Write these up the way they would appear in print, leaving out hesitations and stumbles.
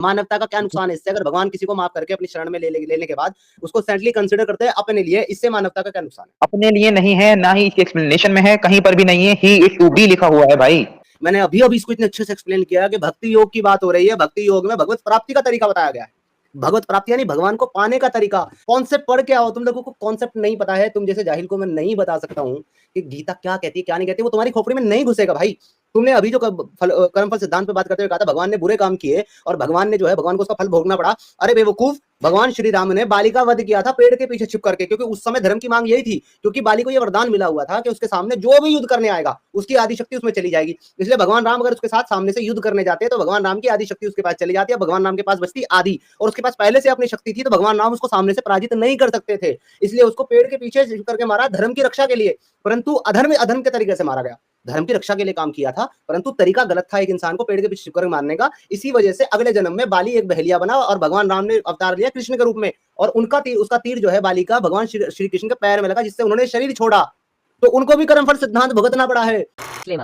मानवता का क्या नुकसान है इससे? अगर भगवान किसी को माफ करके अपनी शरण में लेने के बाद उसको सेंटली कंसिडर करते हैं अपने लिए, इससे मानवता का क्या नुकसान है? अपने लिए नहीं है, ना ही इसकी एक्सप्लेनेशन में है, कहीं पर भी नहीं है। ही इज टू बी लिखा हुआ है भाई। मैंने अभी अभी इसको इतने अच्छे से एक्सप्लेन किया कि भक्ति योग की बात हो रही है। भक्ति योग में भगवत प्राप्ति का तरीका बताया गया है। भगवत प्राप्ति यानी भगवान को पाने का तरीका। कॉन्सेप्ट पढ़ के आओ। तुम लोगों को कॉन्सेप्ट नहीं पता है, तुम जैसे जाहिल को मैं नहीं बता सकता हूँ कि गीता क्या कहती है क्या नहीं कहती, वो तुम्हारी खोपड़ी में नहीं घुसेगा भाई। तुमने अभी जो कर्मफल सिद्धांत पे बात करते हुए कहा था भगवान ने बुरे काम किए और भगवान ने जो है भगवान को उसका फल भोगना पड़ा। अरे बेवकूफ, भगवान श्री राम ने बाली का वध किया था पेड़ के पीछे छिप करके, क्योंकि उस समय धर्म की मांग यही थी, क्योंकि बाली को यह वरदान मिला हुआ था कि उसके सामने जो भी युद्ध करने आएगा उसकी आदि शक्ति उसमें चली जाएगी। इसलिए भगवान राम अगर उसके साथ सामने से युद्ध करने जाते हैं तो भगवान राम की आदि शक्ति उसके पास चली जाती है, भगवान राम के पास बचती आदि, और उसके पास पहले से अपनी शक्ति थी, तो भगवान राम उसको सामने से पराजित नहीं कर सकते थे। इसलिए उसको पेड़ के पीछे छिप करके मारा धर्म की रक्षा के लिए, परंतु अधर्म के तरीके से मारा गया। धर्म की रक्षा के लिए काम किया था, परंतु तरीका गलत था एक इंसान को पेड़ के पीछे छिपकर मारने का। इसी वजह से अगले जन्म में बाली एक बहेलिया बना और भगवान राम ने अवतार लिया कृष्ण के रूप में, और उसका तीर जो है बाली का भगवान श्री कृष्ण के पैर में लगा, जिससे उन्होंने शरीर छोड़ा। तो उनको भी कर्मफल सिद्धांत भुगतना पड़ा है।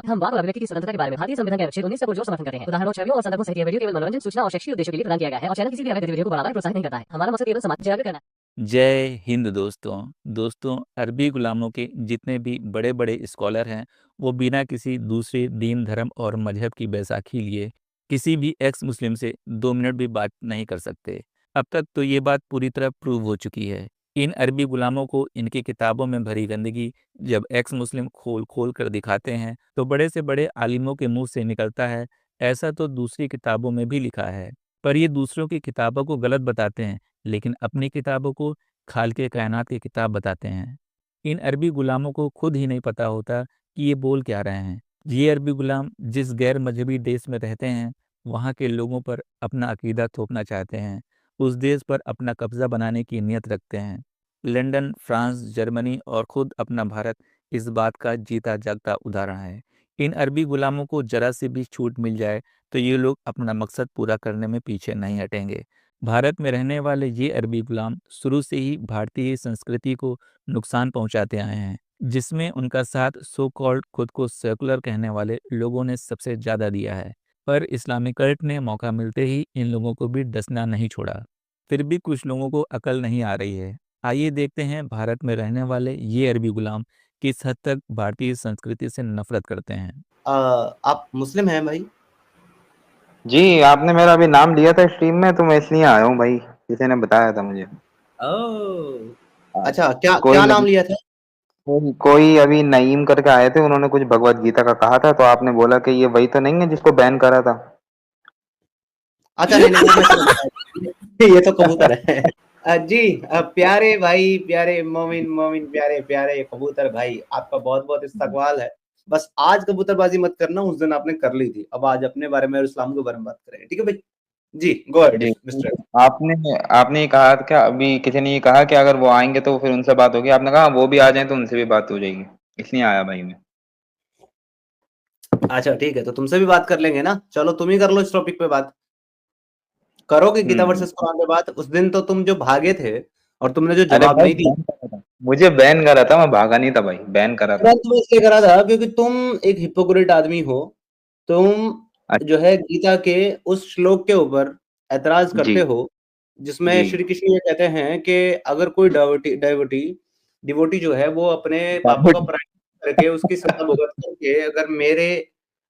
हम वाक और अभिव्यक्ति की स्वतंत्रता के बारे में भारतीय संविधान के अनुच्छेद 19 से पुरजोर समर्थन करते हैं। उदाहरणों, छवियों और संदर्भों सहित यह वीडियो केवल मनोरंजन, सूचना और शैक्षिक उद्देश्यों के लिए प्रदान किया गया है और चैनल किसी भी अवैध गतिविधियों को बढ़ावा या प्रोत्साहित नहीं करता है। हमारा मकसद केवल समाज जागरूक करना है। जय हिंद दोस्तों, अरबी गुलामों के जितने भी बड़े बड़े स्कॉलर हैं वो बिना किसी दूसरे दीन धर्म और मजहब की बैसाखी लिए किसी भी एक्स मुस्लिम से 2 मिनट भी बात नहीं कर सकते। अब तक तो ये बात पूरी तरह प्रूव हो चुकी है। इन अरबी गुलामों को इनकी किताबों में भरी गंदगी जब एक्स मुस्लिम खोल खोल कर दिखाते हैं तो बड़े से बड़े आलिमों के मुंह से निकलता है ऐसा तो दूसरी किताबों में भी लिखा है। पर ये दूसरों की किताबों को गलत बताते हैं लेकिन अपनी किताबों को खालिक़े कायनात की किताब बताते हैं। इन अरबी गुलामों को खुद ही नहीं पता होता कि ये बोल क्या रहे हैं। ये अरबी गुलाम जिस गैर मजहबी देश में रहते हैं वहाँ के लोगों पर अपना अकीदा थोपना चाहते हैं, उस देश पर अपना कब्जा बनाने की नीयत रखते हैं। लंदन, फ्रांस, जर्मनी और खुद अपना भारत इस बात का जीता जागता उदाहरण है। इन अरबी गुलामों को जरा सी भी छूट मिल जाए तो ये लोग अपना मकसद पूरा करने में पीछे नहीं हटेंगे। भारत में रहने वाले ये अरबी गुलाम शुरू से ही भारतीय संस्कृति को नुकसान पहुंचाते आए हैं, जिसमें उनका साथ सो कॉल्ड खुद को सेकुलर कहने वाले लोगों ने सबसे ज़्यादा दिया है। पर इस्लामिक कल्ट ने मौका मिलते ही इन लोगों को भी डसना नहीं छोड़ा। फिर भी कुछ लोगों को अकल नहीं आ रही है। आइए देखते हैं भारत में रहने वाले ये अरबी गुलाम किस हद तक भारतीय संस्कृति से नफरत करते हैं। आप मुस्लिम हैं भाई? जी, आपने मेरा अभी नाम लिया था स्ट्रीम में तो मैं इसलिए आया हूँ भाई, किसी ने बताया था मुझे। अच्छा, क्या कोई नाम लिया था? कोई अभी नईम करके आए थे, उन्होंने कुछ भगवत गीता का कहा था तो आपने बोला कि ये वही तो नहीं है जिसको बैन करा था। अच्छा, नहीं वो मैं समझ गया। ये तो कबूतर है। जी, प्यारे भाई, प्यारे मोमिन प्यारे प्यारे कबूतर भाई, आपका बहुत बहुत इस्तकबाल है। बस आज कबूतरबाजी मत करना, उस दिन आपने कर ली थी। अब आज अपने बारे में और इस्लाम के बारे में बात करें, ठीक है भाई? जी, गो अहेड जी, मिस्टर। आपने ये कहा क्या, अभी किसी ने ये कहा कि अगर वो आएंगे तो फिर उनसे बात होगी, आपने कहा वो भी आ जाए तो उनसे भी बात हो जाएगी, इसलिए आया भाई मैं। अच्छा ठीक है, तो तुमसे भी बात कर लेंगे ना। चलो तुम ही कर लो इस टॉपिक पे बात। करोगे गीता वर्सेस कुरान पे बात? उस दिन तो तुम जो भागे थे और तुमने जो अरे जवाब भाई नहीं दिया, बैन करा था, मुझे बैन करा था, मैं भागा नहीं था भाई, बैन करा था। तुमने इसलिए करा था क्योंकि तुम एक हिपोक्रेट आदमी हो। तुम जो है गीता के उस श्लोक के ऊपर ऐतराज जी करते हो जिसमें जी श्री कृष्ण ये कहते हैं कि अगर कोई डिवोटी जो है वो अपने पापों का प्रायश्चित करके उसकी सजा भुगत करके अगर मेरे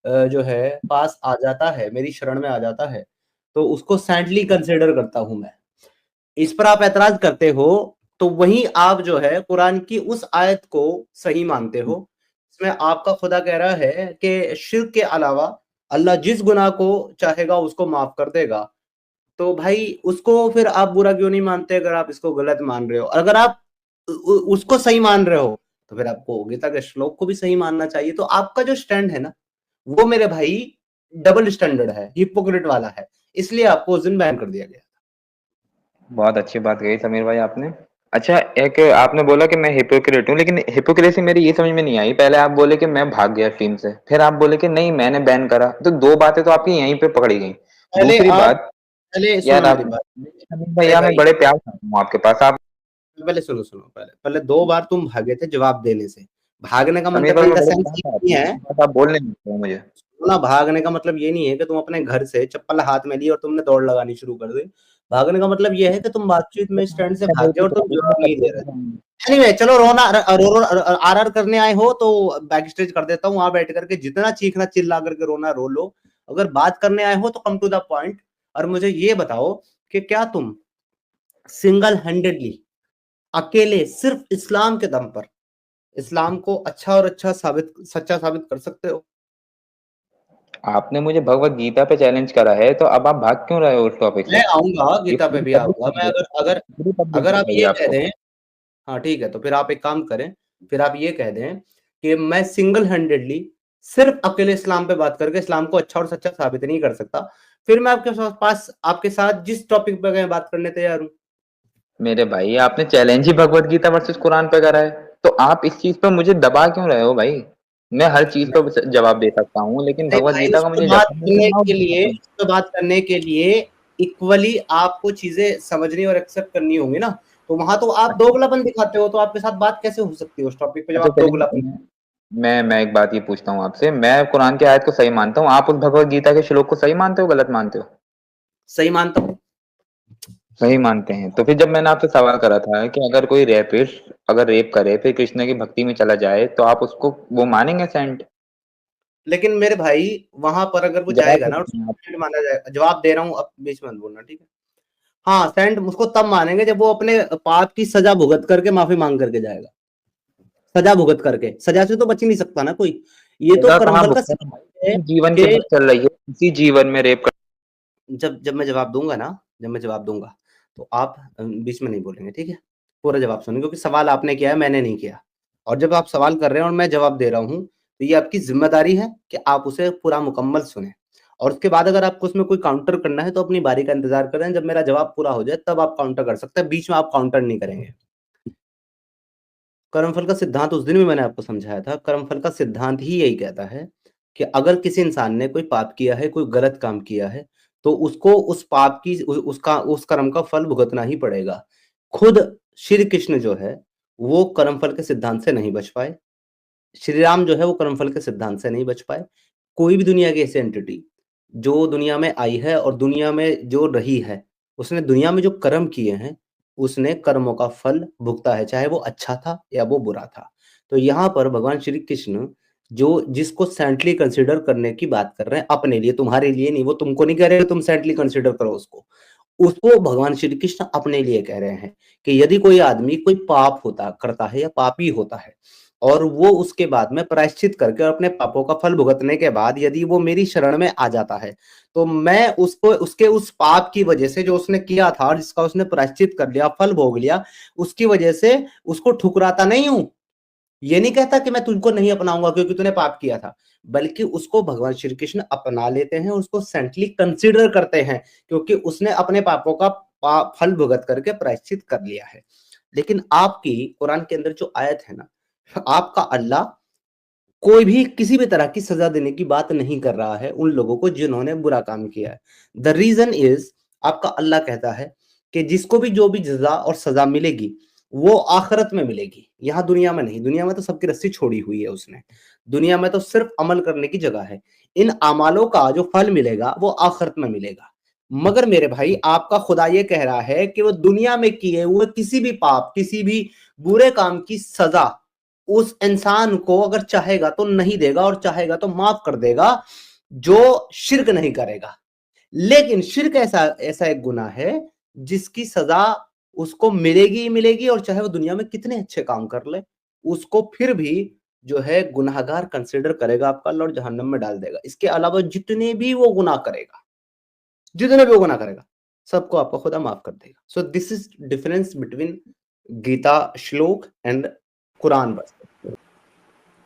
जो है पास आ जाता है, मेरी शरण में आ जाता है, तो उसको सैंटली कंसिडर करता हूं मैं। इस पर आप ऐतराज करते हो, तो वहीं आप जो है कुरान की उस आयत को सही मानते हो। इसमें आपका खुदा कह रहा है कि शिर्क के अलावा अल्लाह जिस गुनाह को चाहेगा उसको माफ कर देगा। तो भाई उसको फिर आप बुरा क्यों नहीं मानते अगर आप इसको गलत मान रहे हो? अगर आप उसको सही मान रहे हो तो फिर आपको गीता के श्लोक को भी सही मानना चाहिए। तो आपका जो स्टैंड है ना, वो मेरे भाई डबल स्टैंडर्ड है, हिपोक्रेट वाला है, इसलिए आपको उस दिन बैन कर दिया गया। बहुत अच्छी बात कही समीर भाई आपने। अच्छा, एक आपने बोला कि मैं हिपोक्रेट हूँ, लेकिन हिपोक्रेसी मेरी ये समझ में नहीं आई। पहले आप बोले कि मैं भाग गया टीम से, फिर आप बोले कि नहीं मैंने बैन करा, तो दो बातें तो आपकी यहीं पे पकड़ी गई। पहले दूसरी आप बात, पहले यार सुनो आप मेरी बात। समीर भाई, अरे यार मैं भाई, बड़े प्यार से हूँ आपके पास। आप पहले सुनो सुनो, पहले पहले 2 बार तुम भागे थे जवाब देने से। भागने का समीर मतलब भाई इन मैं द बड़े सेंस प्यार ये से नहीं आपके है। पास, आप बोलने नहीं देते हो मुझे। रोना भागने का मतलब ये नहीं है कि तुम अपने घर से चप्पल हाथ में ली और तुमने दौड़ लगानी शुरू कर दी। भागने का मतलब ये है कि तुम बातचीत में स्टैंड से भाग गए और तुम जवाब नहीं दे रहे थे। एनीवे चलो रोना आर करने आए हो तो बैक स्टेज कर देता हूँ, वहां बैठ करके जितना चीखना चिल्ला करके रोना रो लो। अगर बात करने आए हो तो कम टू द पॉइंट और मुझे ये बताओ कि क्या तुम सिंगल हैंडेडली अकेले सिर्फ इस्लाम के दम पर इस्लाम को अच्छा और सच्चा साबित कर सकते हो? आपने मुझे भगवत गीता पे चैलेंज करा है, तो अब आप भाग क्यों रहे हो उस टॉपिक से? मैं आऊंगा, ये गीता पे पूरी भी पब्लिक आऊंगा देख मैं। रही अगर है, अगर पूरी पब्लिक अगर देख आप रही है ये कह आपको। दें, हाँ ठीक है, तो फिर आप एक काम करें, फिर आप ये कह दें कि मैं सिंगल हैंडेडली सिर्फ अकेले इस्लाम पे बात करके इस्लाम को अच्छा और सच्चा साबित नहीं कर सकता, फिर मैं आपके साथ जिस टॉपिक पे गए बात करने तैयार हूँ। मेरे भाई, आपने चैलेंज ही भगवत गीता वर्सेस कुरान पे करा है, तो आप इस चीज पे मुझे दबा क्यों रहे हो भाई? मैं हर चीज पे जवाब दे सकता हूँ, लेकिन अरे भगवत भाई, गीता का मुझे जवाब नहीं देना उस पे बात करने के लिए इक्वली आपको चीजें समझनी और एक्सेप्ट करनी होंगी ना। तो वहां तो आप दोगलापन दिखाते हो, तो आपके साथ बात कैसे हो सकती है उस टॉपिक पे जब अच्छा आप चलिए, दोगलापन। मैं एक बात ये पूछता हूँ आपसे, मैं कुरान की आयत को सही मानता हूँ, आप उस भगवत गीता के श्लोक को सही मानते हो, गलत मानते हो? सही मानता हूँ। सही मानते हैं। तो फिर जब मैंने आपसे सवाल करा था कि अगर कोई रेपिस्ट अगर रेप करे फिर कृष्ण की भक्ति में चला जाए, तो आप उसको वो मानेंगे सेंट? लेकिन मेरे भाई वहां पर अगर वो जवाब जाएगा दे ना और सकते हैं आप। सेंट माना जाएगा, जवाब दे रहा हूँ, अब बीच में मत बोलना, ठीक है? हाँ, सेंट उसको तब मानेंगे जब वो अपने पाप की सजा भुगत करके माफी मांग करके जाएगा। सजा भुगत करके, सजा से तो बच ही नहीं सकता ना कोई। ये तो सजा कहाँ कर्मफल का भुगता है सिद्धांत है भाई? जीवन की कि बात चल रही है, इसी जीवन में रेप कर। जब जब मैं जवाब दूंगा ना, जब मैं जवाब दूंगा तो आप बीच में नहीं बोलेंगे, ठीक है? पूरा जवाब सुनेंगे, क्योंकि सवाल आपने किया है, मैंने नहीं किया। और जब आप सवाल कर रहे हैं और मैं जवाब दे रहा हूं, तो ये आपकी जिम्मेदारी है कि आप उसे पूरा मुकम्मल सुने। और उसके बाद अगर आपको उसमें कोई काउंटर करना है तो अपनी बारी का इंतजार करें, जब मेरा जवाब पूरा हो जाए तब आप काउंटर कर सकते हैं, बीच में आप काउंटर नहीं करेंगे। कर्मफल का सिद्धांत उस दिन भी मैंने आपको समझाया था। कर्मफल का सिद्धांत ही यही कहता है कि अगर किसी इंसान ने कोई पाप किया है, कोई गलत काम किया है, तो उसको उस पाप की उस कर्म का फल भुगतना ही पड़ेगा। खुद श्री कृष्ण जो है वो कर्मफल के सिद्धांत से नहीं बच पाए। श्री राम जो है वो कर्मफल के सिद्धांत से नहीं बच पाए। कोई भी दुनिया की ऐसी एंटिटी जो दुनिया में आई है और दुनिया में जो रही है, उसने दुनिया में जो कर्म किए हैं, उसने कर्मों का फल भुगता है, चाहे वो अच्छा था या वो बुरा था। तो यहाँ पर भगवान श्री कृष्ण जो जिसको सेंटली कंसिडर करने की बात कर रहे हैं अपने लिए, तुम्हारे लिए नहीं, वो तुमको नहीं कह रहे तुम सेंटली कंसिडर करो उसको। उसको भगवान श्री कृष्ण अपने लिए कह रहे हैं कि यदि कोई आदमी कोई पाप होता करता है या पापी होता है और वो उसके बाद में प्रायश्चित करके और अपने पापों का फल भुगतने के बाद यदि वो मेरी शरण में आ जाता है, तो मैं उसको उसके उस पाप की वजह से जो उसने किया था और जिसका उसने प्रायश्चित कर लिया, फल भोग लिया, उसकी वजह से उसको ठुकराता नहीं हूं। ये नहीं कहता कि मैं तुझको नहीं अपनाऊंगा क्योंकि तूने पाप किया था, बल्कि उसको भगवान श्री कृष्ण अपना लेते हैं, उसको सेंटली कंसीडर करते हैं, क्योंकि उसने अपने पापों का फल भुगत करके प्रायश्चित कर लिया है। लेकिन आपकी कुरान के अंदर जो आयत है ना, आपका अल्लाह कोई भी किसी भी तरह की सजा देने की बात नहीं कर रहा है उन लोगों को जिन्होंने बुरा काम किया है। द रीजन इज, आपका अल्लाह कहता है कि जिसको भी जो भी जजा और सजा मिलेगी वो आखिरत में मिलेगी, यहाँ दुनिया में नहीं। दुनिया में तो सबकी रस्सी छोड़ी हुई है उसने, दुनिया में तो सिर्फ अमल करने की जगह है। इन अमालों का जो फल मिलेगा वो आखिरत में मिलेगा। मगर मेरे भाई, आपका खुदा ये कह रहा है कि वो दुनिया में किए हुए किसी भी पाप, किसी भी बुरे काम की सजा उस इंसान को अगर चाहेगा तो नहीं देगा और चाहेगा तो माफ कर देगा, जो शिर्क नहीं करेगा। लेकिन शिर्क ऐसा ऐसा एक गुनाह है जिसकी सजा उसको मिलेगी ही मिलेगी, और चाहे वो दुनिया में कितने अच्छे काम कर ले, उसको फिर भी जो है गुनाहगार कंसिडर करेगा आपका अल्लाह और जहन्नम में डाल देगा। इसके अलावा जितने भी वो गुनाह करेगा, जितने भी वो गुनाह करेगा, सबको आपका खुदा माफ कर देगा। So this is difference between Gita shloka and Quran verse.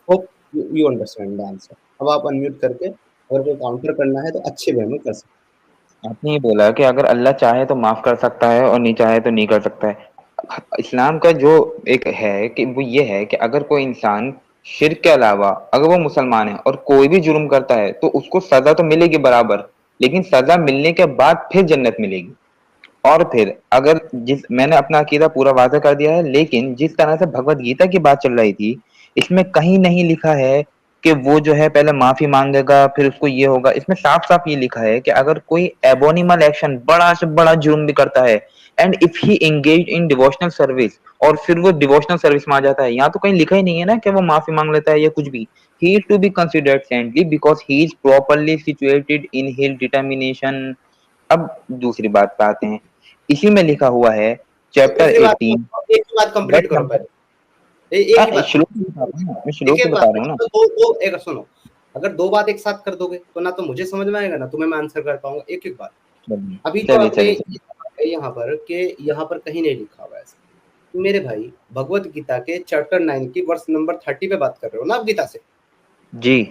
Hope you understand the answer. अब आप अनम्यूट करके अगर कोई काउंटर करना है तो अच्छे वे में कर सकते आपने ये बोला कि अगर अल्लाह चाहे तो माफ कर सकता है और नहीं चाहे तो नहीं कर सकता है। इस्लाम का जो एक है कि वो ये है कि अगर कोई इंसान शिर्क के अलावा अगर वो मुसलमान है और कोई भी जुर्म करता है तो उसको सजा तो मिलेगी बराबर, लेकिन सजा मिलने के बाद फिर जन्नत मिलेगी। और फिर अगर जिस मैंने अपना अकीदा पूरा वादा कर दिया है, लेकिन जिस तरह से भगवत गीता की बात चल रही थी, इसमें कहीं नहीं लिखा है कि वो जो है पहले माफी मांगेगा फिर उसको ये होगा। इसमें साफ साफ ये लिखा है कि अगर कोई एबोनिमल एक्शन बड़ा से बड़ा जुर्म भी करता है and if he engage in devotional service, और फिर वो डिवोशनल सर्विस में आ जाता है, यहाँ तो कहीं लिखा ही नहीं है ना कि वो माफी मांग लेता है या कुछ भी। He is to be considered saintly because he is properly situated in his determination. अब दूसरी बात पे आते हैं, इसी में लिखा हुआ है चैप्टर दूसरी बात 18 एक ही बात कंप्लीट वर्स करो नंबर। पहले, एक ही बात श्लोक ही बता रहा हूँ ना, मैं एक श्लोक ही एक बता बात रहा हूँ ना। तो दो एक सुनो, अगर दो बात एक साथ कर दोगे तो ना तो मुझे समझ में आएगा ना तुम्हें मैं आंसर कर पाऊंगा। एक एक बात अभी तो चलिए आपने चलिए चलिए। यहाँ पर के यहाँ पर कहीं नहीं लिखा हुआ है ऐसा। मेरे भाई भगवत गीता के चैप्टर 9 की वर्स नंबर 30 पे बात कर रहे हो ना आप गीता से, जी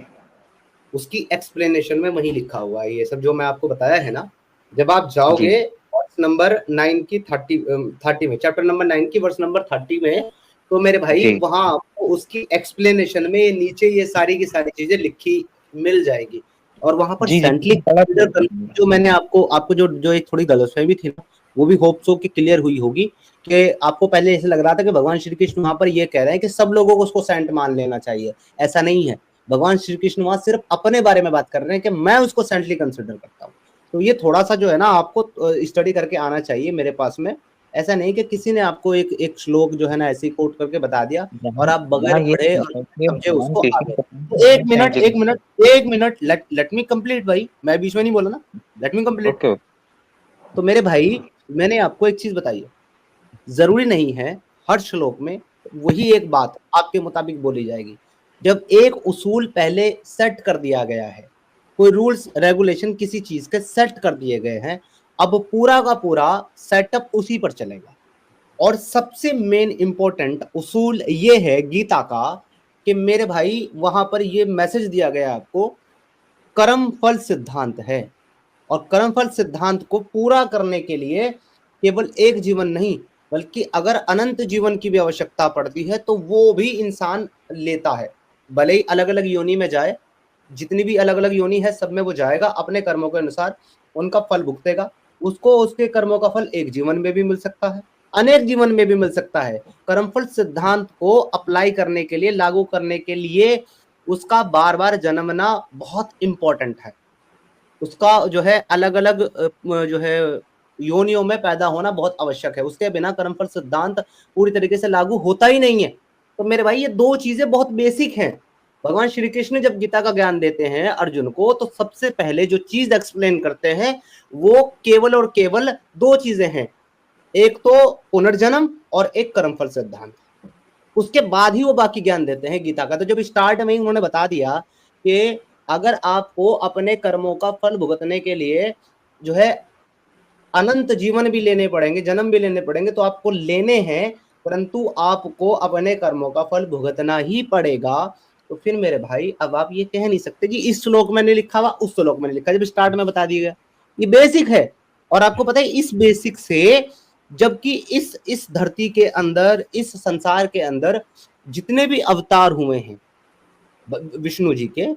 उसकी एक्सप्लेनेशन में वही लिखा हुआ है ये सब जो मैं आपको बताया है ना। जब आप जी जाओगे वर्स नंबर 9 की 30 में, चैप्टर नंबर 9 की वर्स नंबर 30 में, तो मेरे भाई जी वहां आपको उसकी एक्सप्लेनेशन में नीचे ये सारी की सारी चीजें लिखी मिल जाएगी। और वहां पर जी जी सेंटली पढ़ा कंसीडर, जो मैंने आपको आपको जो एक थोड़ी गलतफहमी थी ना, वो भी होप सो कि क्लियर हुई होगी कि आपको पहले ऐसे लग रहा था कि भगवान श्री कृष्ण वहां पर ये कह रहे हैं कि सब लोगों को उसको सेंट मान लेना चाहिए। ऐसा नहीं है, भगवान श्री कृष्ण वहां सिर्फ अपने बारे में बात कर रहे हैं कि मैं उसको सेंटली कंसिडर करता हूँ। तो ये थोड़ा सा जो है ना आपको स्टडी करके आना चाहिए मेरे पास में। ऐसा नहीं कि किसी ने आपको एक एक श्लोक जो है ना ऐसे कोट करके बता दिया और आप बगैर यहाँ ये पढ़े और लिखा है कि समझे भगवान उसको कृष्ण आगे। तो को एक मिनट लेट मी कंप्लीट भाई, मैं बीच में नहीं बोला ना, लेट मी कंप्लीट। ओके तो मेरे भाई मैंने आपको एक चीज बताई है, जरूरी नहीं है हर श्लोक में वही एक बात आपके मुताबिक बोली जाएगी। जब एक उसूल पहले सेट कर दिया गया है, कोई रूल्स रेगुलेशन किसी चीज के सेट कर दिए गए हैं, अब पूरा का पूरा सेटअप उसी पर चलेगा। और सबसे मेन इंपॉर्टेंट उसूल ये है गीता का कि मेरे भाई वहां पर ये मैसेज दिया गया आपको, कर्म फल सिद्धांत है। और कर्मफल सिद्धांत को पूरा करने के लिए केवल एक जीवन नहीं, बल्कि अगर अनंत जीवन की भी आवश्यकता पड़ती है तो वो भी इंसान लेता है। भले ही अलग अलग योनि में जाए, जितनी भी अलग अलग योनि है सब में वो जाएगा, अपने कर्मों के अनुसार उनका फल भुगतेगा। उसको उसके कर्मों का फल एक जीवन में भी मिल सकता है, अनेक जीवन में भी मिल सकता है। कर्मफल सिद्धांत को अप्लाई करने के लिए, लागू करने के लिए उसका बार बार जन्मना बहुत इंपॉर्टेंट है। उसका जो है अलग अलग जो है योनियों में पैदा होना बहुत आवश्यक है। उसके बिना कर्मफल सिद्धांत पूरी तरीके से लागू होता ही नहीं है। तो मेरे भाई ये दो चीजें बहुत बेसिक हैं। भगवान श्री कृष्ण जब गीता का ज्ञान देते हैं अर्जुन को, तो सबसे पहले जो चीज एक्सप्लेन करते हैं वो केवल और केवल दो चीजें हैं, एक तो पुनर्जन्म और एक कर्मफल सिद्धांत। उसके बाद ही वो बाकी ज्ञान देते हैं गीता का। तो जब स्टार्ट में ही उन्होंने बता दिया कि अगर आपको अपने कर्मों का फल भुगतने के लिए जो है अनंत जीवन भी लेने पड़ेंगे, जन्म भी लेने पड़ेंगे, तो आपको लेने हैं, परंतु आपको अपने कर्मों का फल भुगतना ही पड़ेगा। तो फिर मेरे भाई अब आप ये कह नहीं सकते कि इस श्लोक में नहीं लिखा हुआ उस श्लोक में नहीं लिखा, जब स्टार्ट में बता दिया गया। ये बेसिक है। और आपको पता है इस बेसिक से, जबकि इस धरती के अंदर, इस संसार के अंदर जितने भी अवतार हुए हैं विष्णु जी के,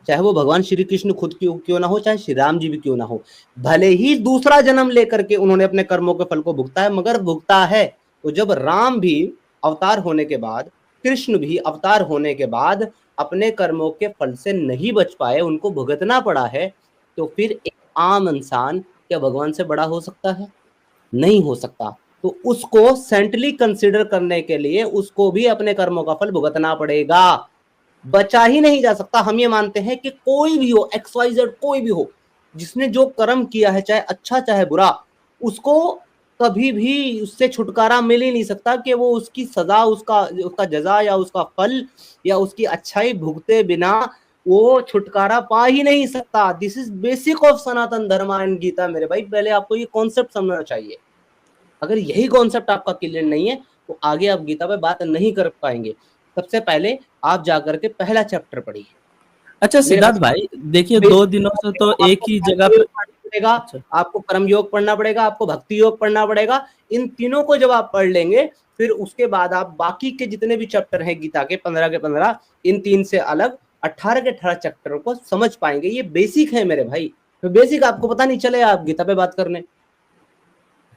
चाहे वो भगवान श्री कृष्ण खुद क्यों ना हो, चाहे श्री राम जी भी क्यों ना हो, भले ही दूसरा जन्म लेकर के उन्होंने अपने कर्मों के फल को भुगता है, मगर भुगता है। तो जब राम भी अवतार होने के बाद, कृष्ण भी अवतार होने के बाद अपने कर्मों के फल से नहीं बच पाए, उनको भुगतना पड़ा है, तो फिर एक आम इंसान क्या भगवान से बड़ा हो सकता है? नहीं हो सकता। तो उसको सेंटली कंसिडर करने के लिए उसको भी अपने कर्मों का फल भुगतना पड़ेगा, बचा ही नहीं जा सकता। हम ये मानते हैं कि कोई भी हो, XYZ कोई भी हो, जिसने जो कर्म किया है, चाहे अच्छा चाहे बुरा, उसको कभी भी उससे छुटकारा मिल ही नहीं सकता कि वो उसकी सजा, उसका जजा या उसका फल या उसकी अच्छाई भुगते बिना वो छुटकारा पा ही नहीं सकता। दिस इज बेसिक ऑफ सनातन धर्म एंड गीता मेरे भाई। पहले आपको ये कॉन्सेप्ट समझना चाहिए। अगर यही कॉन्सेप्ट आपका क्लियर नहीं है तो आगे आप गीता पे बात नहीं कर पाएंगे। सबसे पहले आप जाकर के पहला चैप्टर पढ़िए। अच्छा मेरे सिद्धार्थ भाई, देखिए 2 दिनों से तो एक ही जगह पे पड़ेगा, अच्छा आपको कर्म योग पढ़ना पड़ेगा, आपको भक्ति योग पढ़ना पड़ेगा। इन तीनों को जब आप पढ़ लेंगे, फिर उसके बाद आप बाकी के जितने भी चैप्टर हैं गीता के 15 के 15, इन 3 से अलग 18 के 18 चैप्टरों को समझ पाएंगे। ये बेसिक है मेरे भाई। तो बेसिक आपको पता नहीं चले आप गीता पे बात करने।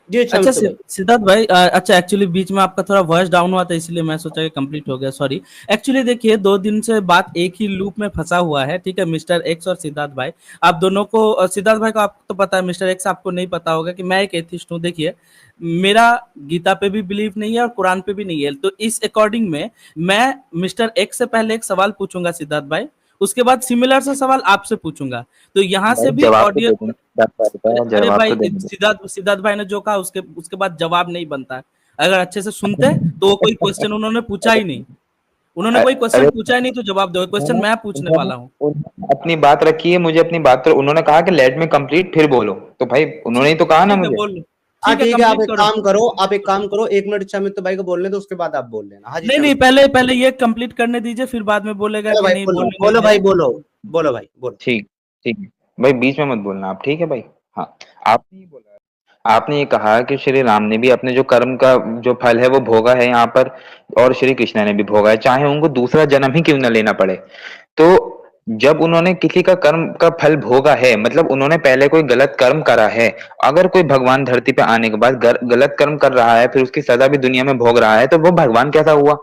जी अच्छा अच्छा मित्तल भाई। सिद्धार्थ भाई, अच्छा एक्चुअली बीच में आपका थोड़ा वॉइस डाउन हुआ था, इसलिए मैं सोचा कि कंप्लीट हो गया, सॉरी। एक्चुअली देखिए 2 दिन से बात एक ही लूप में फंसा हुआ है, ठीक है, मिस्टर एक्स और सिद्धार्थ भाई। आप दोनों को, सिद्धार्थ भाई को आपको तो पता है, मिस्टर एक्स आपको नहीं पता होगा कि मैं एक एथिस्ट हूँ। देखिए मेरा गीता पे भी बिलीव नहीं है और कुरान पे भी नहीं है, तो इस अकॉर्डिंग में मैं मिस्टर एक्स से पहले एक सवाल पूछूंगा सिद्धार्थ भाई, उसके बाद सिमिलर सा सवाल आपसे पूछूंगा। तो यहाँ से भाई भी जवाब तो ऑडियो, दे देना, बात करता है, अरे जवाब भाई तो दे देना। सिद्धार्थ सिद्धार्थ भाई ने जो कहा उसके उसके बाद जवाब नहीं बनता है। अगर अच्छे से सुनते तो वो कोई क्वेश्चन उन्होंने पूछा ही नहीं, उन्होंने कोई क्वेश्चन अरे पूछा ही नहीं, तो जवाब दो, क्वेश्चन उन्होंने मैं पूछने उन्होंने वाला हूँ। उन्होंने अपनी बात रखी है, मुझे अपनी बात, तो उन्होंने कहा कि लेट मी कंप्लीट फिर बोलो, तो भाई उन्होंने ही ठीक तो कहा ना ठीक है, मुझे। बोल लो। हाँ ठीक है, ठीक है, आप कंप्लीट एक करो। काम करो, आप एक काम करो, 1 मिनट चामित्तो भाई को बोलने दो, उसके बाद आप बोल लेना। हाँ जी नहीं नहीं, चामित्तो पहले पहले ये कंप्लीट करने दीजिए, फिर बाद में बोलेगा बोलो कि भाई, नहीं बोलो बोलने नहीं बोलो दिया। भाई, बोलो बोलो भाई बोलो। ठीक ठीक है भाई, बीच में मत बोलना आप, ठीक है भाई। हाँ, आपने ये बोला, आपने ये कहा कि श्री राम ने भी अपने जो कर्म का जो फल है वो भोगा है यहाँ पर, और श्री कृष्ण ने भी भोगा है, चाहे उनको दूसरा जन्म ही क्यों न लेना पड़े। तो जब उन्होंने किसी का कर्म का फल भोगा है, मतलब उन्होंने पहले कोई गलत कर्म करा है। अगर कोई भगवान धरती पे आने के बाद गलत कर्म कर रहा है, फिर उसकी सजा भी दुनिया में भोग रहा है, तो वो भगवान कैसा हुआ।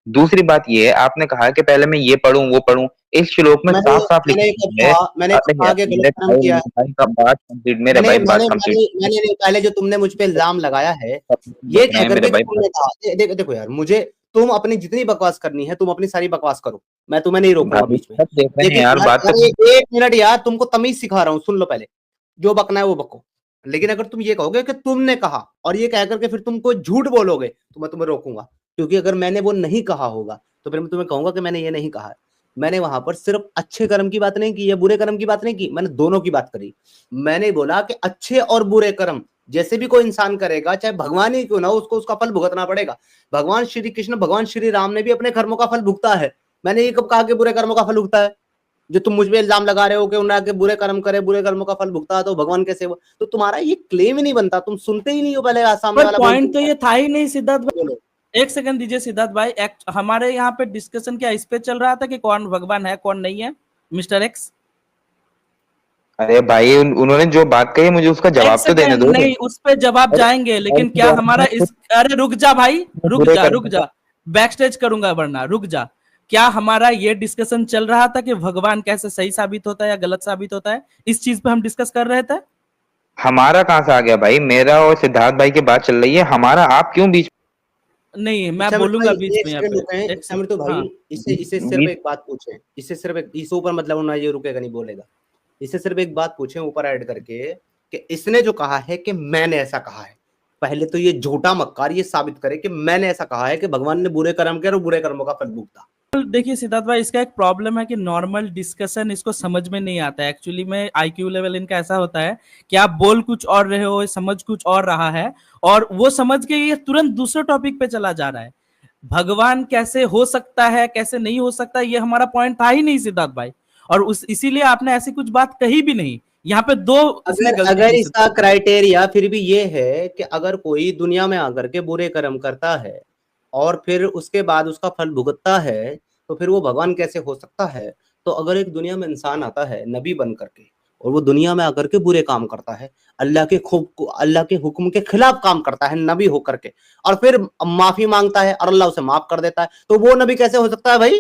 दूसरी बात ये है, आपने कहा कि पहले मैं ये पढ़ूं वो पढ़ूं, इस श्लोक में मैंने साफ साफ लिखा मैंने कब है। कहा, मैंने कब अरे कहा यार, कि गलत कर्म किया है? का बात कंप्लीट, मेरे मैंने भाई मैंने बात मैंने कंप्लीट, मैंने नहीं, पहले जो तुमने मुझ पे इल्जाम लगाया है, ये कह मेरे करके कि भाई तुमने कहा, देखो देखो यार, मुझे, तुम अपनी जितनी बकवास करनी है तुम अपनी सारी बकवास करो, मैं तुम्हें नहीं रोकूंगा भाई बीच में। सब देख रहे हैं लेकिन यार, यार बात तो यार, 1 मिनट यार, तुमको तमीज सिखा रहा हूँ, सुन लो पहले। जो बकना है वो बको। लेकिन अगर तुम ये कहोगे कि तुमने कहा, और ये कह करके फिर तुम कोई झूठ बोलोगे, तो मैं तुम्हें रोकूंगा। क्योंकि अगर मैंने वो नहीं कहा होगा, तो फिर मैं तुम्हें कहूंगा कि मैंने ये नहीं कहा है। मैंने वहां पर सिर्फ अच्छे कर्म की बात नहीं की या बुरे कर्म की बात नहीं की, मैंने दोनों की बात करी। मैंने बोला कि अच्छे और बुरे कर्म जैसे भी कोई इंसान करेगा, चाहे भगवान ही क्यों ना हो, उसको उसका फल भुगतना पड़ेगा। भगवान श्री कृष्ण, भगवान श्री राम ने भी अपने कर्मों का फल भुगता है। मैंने ये कब कहा कि बुरे कर्मों का फल भुगता है? जो तुम मुझ पे इल्जाम लगा रहे हो कि उन्होंने बुरे कर्म करे, बुरे कर्मों का फल भुगता है, तो भगवान कैसे हुआ? तो तुम्हारा ये क्लेम ही नहीं बनता, तुम सुनते ही नहीं हो, पहले सामने पर वाला बोल पॉइंट तो ये था ही नहीं सिद्धार्थ भाई। बोलो। एक सेकंड दीजिए सिद्धार्थ भाई, हमारे यहाँ पे डिस्कशन क्या इस पे चल रहा था कि कौन भगवान है कौन नहीं है, मिस्टर एक्स? अरे भाई उन्होंने जो बात कही मुझे उसका एक जवाब तो देने सेकंड, दो। नहीं उस पे जवाब और जाएंगे, और लेकिन फिर क्या हमारा आपने कुछ इस, अरे रुक जा भाई, रुक बुरे जा रुक कर्म जा, बैक स्टेज करूंगा वरना, रुक जा। क्या हमारा ये डिस्कशन चल रहा था कि भगवान कैसे सही साबित होता है या गलत साबित होता है, इस चीज पे हम डिस्कस कर रहे थे? हमारा कहाँ से आ गया भाई, मेरा और सिद्धार्थ भाई की बात चल रही है, हमारा आप क्यों बीच नहीं मैं अच्छा मित्र बोलूंगा भाई, बीच एक में यहाँ सेकंड पे। रुके, एक अच्छा मित्र भाई, हाँ, इससे इससे सिर्फ बीच एक बात पूछे, इससे सिर्फ एक, इससे ऊपर मतलब ना ये रुकेगा नहीं बोलेगा। इससे सिर्फ एक बात पूछे ऊपर ऐड करके, कि इसने जो कहा है कि मैंने ऐसा कहा है, पहले तो ये झूठा मक्कार ये साबित करे कि मैंने ऐसा कहा है कि भगवान ने बुरे कर्म किए और बुरे कर्मों का फल भुगता। देखिए सिद्धार्थ भाई, इसका एक प्रॉब्लम है कि नॉर्मल डिस्कशन इसको समझ में नहीं आता है। एक्चुअली में आईक्यू लेवल इनका ऐसा होता है कि आप बोल कुछ और रहे हो, समझ कुछ और रहा है, और वो समझ के ये तुरंत दूसरे टॉपिक पे चला जा रहा है। भगवान कैसे हो सकता है कैसे नहीं हो सकता, ये हमारा पॉइंट था ही नहीं सिद्धार्थ भाई, और उस इसीलिए आपने ऐसी कुछ बात कही भी नहीं। यहाँ पे दो इसने अगर गलती अगर की इसका सिद्धार्थ भाई। क्राइटेरिया फिर भी ये है कि अगर कोई दुनिया में आकर के बुरे कर्म करता है और फिर उसके बाद उसका फल भुगतता है, तो फिर वो भगवान कैसे हो सकता है? तो अगर एक दुनिया में इंसान आता है नबी बन करके, और वो दुनिया में आकर के बुरे काम करता है, अल्लाह के हुक्म के खिलाफ काम करता है नबी होकर के, और फिर माफी मांगता है और अल्लाह उसे माफ कर देता है, तो वो नबी कैसे हो सकता है भाई?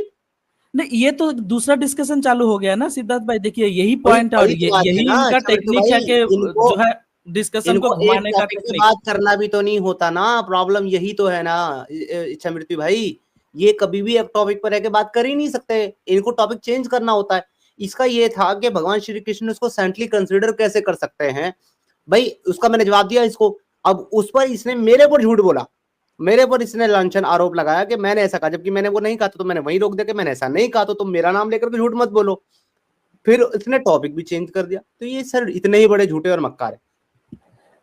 नहीं, ये तो दूसरा डिस्कशन चालू हो गया ना सिद्धार्थ भाई। देखिए यही वही पॉइंट है, और वही तो बात है यही ना इनका चमित्तु टेक्निक भाई, है कि इनको जो है डिस्कशन को इनको एक घुमाने का टॉपिक पे टेक्निक। बात करना भी तो नहीं होता ना, प्रॉब्लम यही तो है ना। इच्छा मृत्यु भाई, ये कभी भी एक टॉपिक पर रह के बात कर ही नहीं सकते, इनको टॉपिक चेंज करना होता है। इसका ये था कि भगवान श्री कृष्ण उसको सेंटली कंसिडर कैसे कर सकते हैं भाई, उसका मैंने जवाब दिया इसको। अब उस पर इसने मेरे पर झूठ बोला, मेरे पर इसने लांछन आरोप लगाया कि मैंने ऐसा कहा, जबकि मैंने वो नहीं कहा था, तो मैंने वहीं रोक दिया कि मैंने ऐसा नहीं कहा, तो तुम मेरा नाम लेकर के झूठ मत बोलो। फिर इसने टॉपिक भी चेंज कर दिया, तो ये सर इतने ही बड़े झूठे और मक्कार है।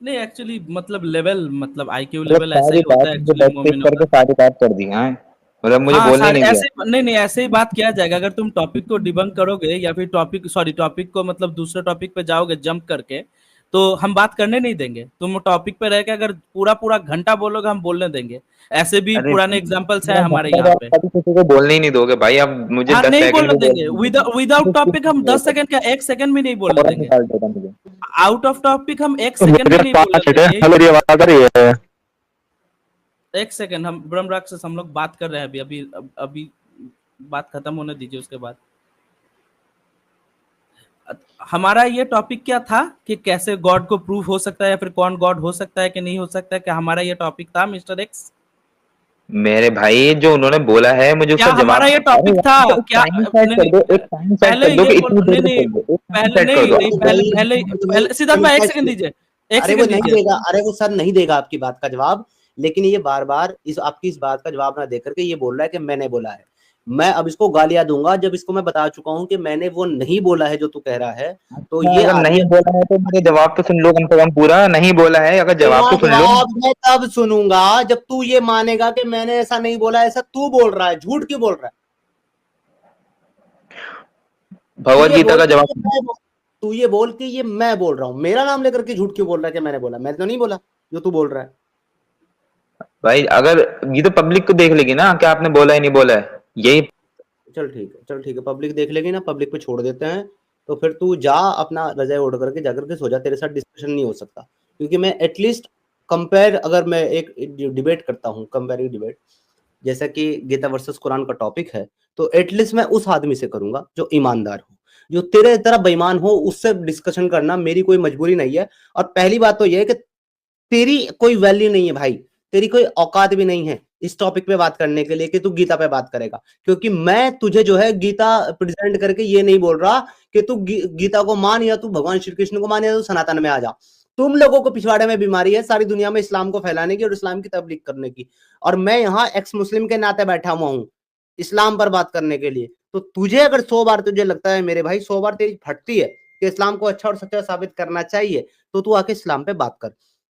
नहीं एक्चुअली मतलब लेवल, मतलब आईक्यू मतलब लेवल ऐसा सारी ही होता बात है मुझे एक्चुअली बैक टिक मोमिनों का। करके सारी बात कर दी है, मतलब मुझे हाँ बोलने ही सारे नहीं दिया। ऐसे, नहीं नहीं ऐसे ही बात किया जाएगा अगर तुम टॉपिक को डिबंक करोगे, या फिर टॉपिक सॉरी टॉपिक को मतलब दूसरे टॉपिक पे जाओगे जंप करके, तो हम बात करने नहीं देंगे। तुम टॉपिक पे रह के अगर पूरा पूरा घंटा बोलोगे हम बोलने देंगे। ऐसे भी अरे पुराने एग्जांपल्स है पूरा हमारे घंटा तो यहाँ आप पे। कभी किसी को बोलने ही नहीं दोगे भाई, आप मुझे हाँ 10 नहीं सेकंड बोलने भी देंगे, बोलने नहीं विदाउट दोगे। टॉपिक हम 10 सेकंड क्या 1 सेकंड भी नहीं बोलने फौरन देंगे। निकाल देगा मुझे। आउट ऑफ टॉपिक हम 1 तो सेकंड भी मेरे नहीं पास बोलने मिनट है। देंगे। हेलो, मेरी आवाज आ रही है? 1 सेकंड, हम ब्रह्म राक्षस हम लोग बात कर रहे हैं अभी अभी बात खत्म होने दीजिए, उसके बाद हमारा ये टॉपिक क्या था कि कैसे गॉड को प्रूव हो सकता है या फिर कौन गॉड हो सकता है कि नहीं हो सकता है, क्या हमारा ये टॉपिक था मिस्टर एक्स? मेरे भाई जो उन्होंने बोला है मुझे क्या उसका जवाब, हमारा ये अरे टॉपिक यार, था एक क्या? टाइम सेट कर नहीं दो, नहीं, एक टाइम सेट पहले कर दो ये कि बोल, इतनी नहीं देर में नहीं, कर दो, एक टाइम पहले सेट कर नहीं दो। नहीं, पहले सिद्धार्थ भाई 1 सेकंड दीजिए, 1 अरे वो सेकंड नहीं दीजिए। देगा, अरे वो सर नहीं देगा आपकी बात का जवाब, लेकिन ये बार बार इस आपकी इस बात का जवाब ना देकर के ये बोल रहा है कि मैंने बोला है। मैं अब इसको गालियां दूंगा जब इसको मैं बता चुका हूं कि मैंने वो नहीं बोला है जो तू कह रहा है। तो ये अगर नहीं आदमी बोला है तो मेरे जवाब तो सुन लो कम से कम पूरा। नहीं बोला है अगर जवाब तेरा तो सुन लो। जवाब मैं तब सुनूंगा जब तू ये मानेगा कि मैंने ऐसा नहीं बोला, ऐसा तू बोल रहा है, झूठ क्यों बोल रहा है? भगवत गीता का जवाब। तू ये बोल के ये मैं बोल रहा हूँ, मेरा नाम लेकर के झूठ क्यों बोल रहा है कि मैंने बोला? मैंने तो नहीं बोला जो तू बोल रहा है। भाई अगर ये तो पब्लिक को देख लेगी ना क्या आपने बोला है नहीं बोला है, यही। चल ठीक है, पब्लिक देख लेगी ना, पब्लिक पे छोड़ देते हैं। तो फिर तू जा अपना रजाई ओढ़ करके जाकर के सो जा, तेरे साथ डिस्कशन नहीं हो सकता, क्योंकि मैं एटलीस्ट कंपेयर, अगर मैं एक डिबेट करता हूँ, कंपेयरिंग डिबेट, जैसा कि गीता वर्सेस कुरान का टॉपिक है, तो एटलीस्ट मैं उस आदमी से करूंगा जो ईमानदार हो। जो तेरे तरह बेईमान हो उससे डिस्कशन करना मेरी कोई मजबूरी नहीं है। और पहली बात तो यह है कि तेरी कोई वैल्यू नहीं है भाई, तेरी कोई औकात भी नहीं है इस टॉपिक पे बात करने के लिए कि तू गीता पे बात करेगा, क्योंकि मैं तुझे जो है गीता प्रेजेंट करके ये नहीं बोल रहा कि तू गीता को मान या तू भगवान श्री कृष्ण को मान या तू सनातन में आ जा। तुम लोगों को पिछवाड़े में बीमारी है सारी दुनिया में इस्लाम को फैलाने की और इस्लाम की तबलीग करने की, और मैं यहाँ एक्स मुस्लिम के नाते बैठा हुआ हूँ इस्लाम पर बात करने के लिए। तो तुझे अगर 100 बार तुझे लगता है मेरे भाई, 100 बार तेरी फटती है कि इस्लाम को अच्छा और सच्चा साबित करना चाहिए, तो तू आके इस्लाम पे बात कर।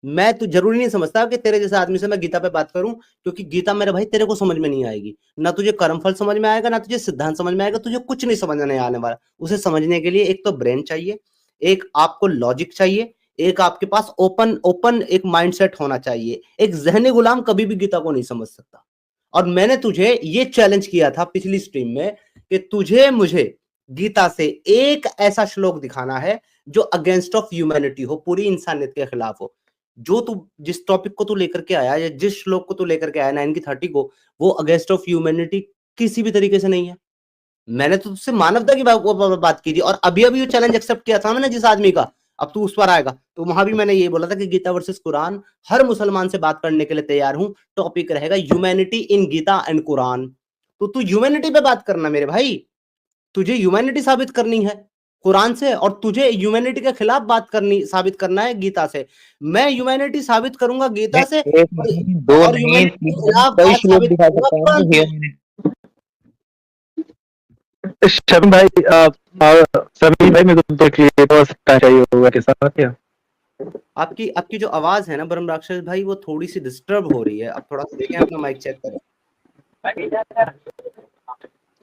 मैं तो जरूरी नहीं समझता कि तेरे जैसे आदमी से मैं गीता पे बात करूं, क्योंकि गीता मेरे भाई तेरे को समझ में नहीं आएगी, ना तुझे कर्मफल समझ में आएगा, ना तुझे सिद्धांत समझ में आएगा, तुझे कुछ नहीं समझ में आने वाला। उसे समझने के लिए एक तो ब्रेन चाहिए, एक आपको लॉजिक चाहिए, एक आपके पास ओपन ओपन एक माइंडसेट होना चाहिए। एक ज़हनी गुलाम कभी भी गीता को नहीं समझ सकता। और मैंने तुझे ये चैलेंज किया था पिछली स्ट्रीम में कि तुझे मुझे गीता से एक ऐसा श्लोक दिखाना है जो अगेंस्ट ऑफ ह्यूमैनिटी हो, पूरी इंसानियत के खिलाफ हो। जो तू जिस टॉपिक को तू लेकर के आया या जिस श्लोक को तू लेकर के आया 9 की 30 को, वो अगेंस्ट ऑफ ह्यूमैनिटी किसी भी तरीके से नहीं है। मैंने तो तुझसे मानवता की बात की थी, और अभी अभी वो चैलेंज एक्सेप्ट किया था मैंने जिस आदमी का, अब तू उस पर आएगा। तो वहां भी मैंने ये बोला था कि गीता वर्सेस कुरान, हर मुसलमान से बात करने के लिए तैयार हूं। टॉपिक रहेगा humanity in Gita and Quran. तो तू ह्यूमैनिटी पे बात करना मेरे भाई, तुझे ह्यूमैनिटी साबित करनी है कुरान से, और तुझे ह्यूमैनिटी के खिलाफ बात करनी साबित करना है गीता से। मैं ह्यूमैनिटी साबित करूंगा गीता से, एक नहीं, दो और नहीं, ह्यूमैनिटी के खिलाफ कई बात श्लोक साबित दिखा करूंगा सकता हूँ कुरान कि से। शर्म भाई, समीर भाई मेरे को देख लिए तो चाहिए होगा के साथ क्या? आपकी आपकी जो आवाज है ना ब्रह्म राक्षस भाई, वो थोड़ी सी डिस्टर्ब हो रही है। आप थोड़ा सा देखें, अपना माइक चेक करें।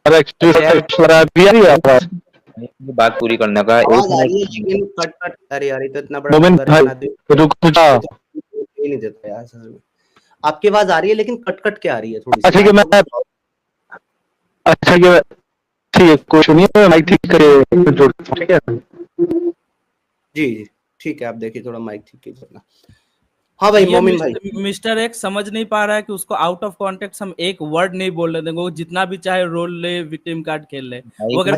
अरे एक्चुअली भी आ रही है आवाज? ये बात पूरी करने का एक आवाज आ रही है मिनट। लेकिन कट कट। अरे यार ये तो इतना बड़ा मोमेंट नंबर भाई बना दे, रुक जा। ये नहीं देता यार सच में। आपकी आवाज आ रही है लेकिन कट कट के आ रही है थोड़ी सी। अच्छा कि मैं अच्छा कि ठीक है, कोई सुनिए, माइक ठीक करे जोड़, ठीक है? जी जी ठीक है, आप देखिए थोड़ा माइक ठीक कीजिए अपना। हाँ भाई ये मोमिन भाई, मिस्टर एक्स समझ नहीं पा रहा है कि उसको आउट ऑफ कॉन्टेक्स्ट हम एक वर्ड नहीं बोलने देंगे, वो जितना भी चाहे रोल ले, विक्टिम कार्ड खेल ले। वो अगर